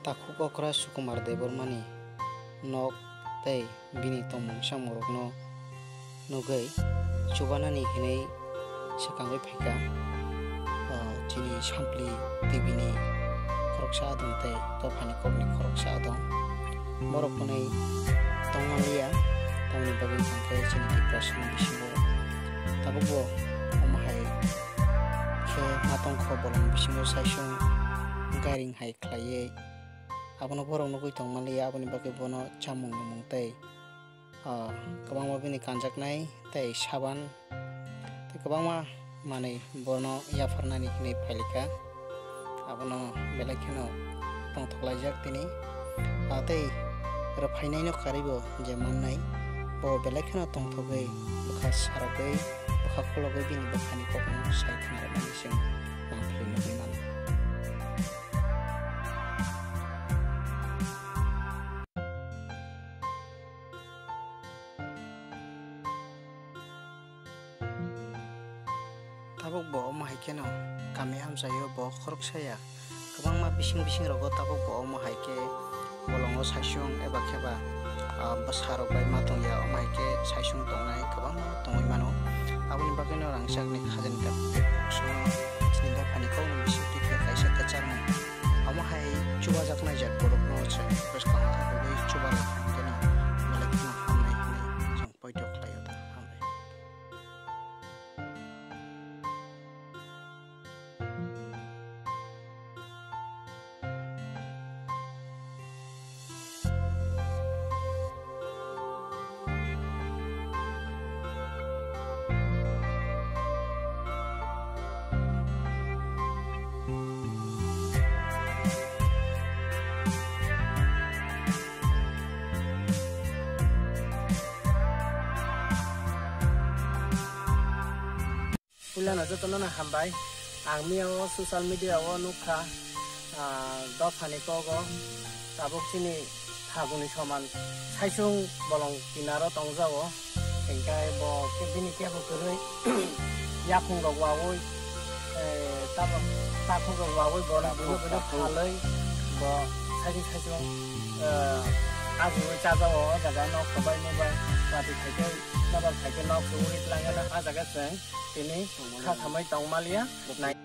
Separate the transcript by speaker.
Speaker 1: Taku kokra Sukumar Debormani nok tei bini tomung samorokno nugai chubanani hinai sekangai phaika chini sampli tibini koroksa adong tei tofani kokni koroksa adong borok kunai tongmalia tamni bagui tangkai chini depression bisingo tabugo omahai khe matong khobolong bisingo saisung garing hai khlaiye abono borok nugui tongmalia aboni bagui bono chamung numung tei kwbangma bini kanjaknai tei saban tei kwbangma manui bono yafarnani hinui phailika abono belai kheno tongthoklaijak tini tei rwphainai no karibo je mannai bo belai kheno tongthogui bukha sarogui bukha khulogui bini bukhani kokno sai thangramani sing mangphilui nugui mano. Tabuk bo omahai keno kami hamsayo bo khoroksaya kwbangma bising rogo tabuk bo omahai ke bolongo saisung eba kheba basarok bai matongya omahai ke saisung tongnai kwbangma tongoi mano aboni bagui no rangchakni khajan ka suno chini dofani kauni bisingti ke kaisa kachang omahai chubajaknai jak borok no che beskang aboi chubalak keno malakno hamnai hinai jong poito khlaio ta hambai. Ulana jotono na hambai ang mio social media o nukha dofani kogo tabuk chini thaguni soman saisung bolong kinaro tongjao engkai bo kebini kebo kurui yakung go wawoi tabuk takung go wawoi bo buno phaloi bo saisung agu chajao jaga nok kabai nebai wati thaikai nabar thaikai nok surit langana ajaga seng ini kha thamai tongmalia nai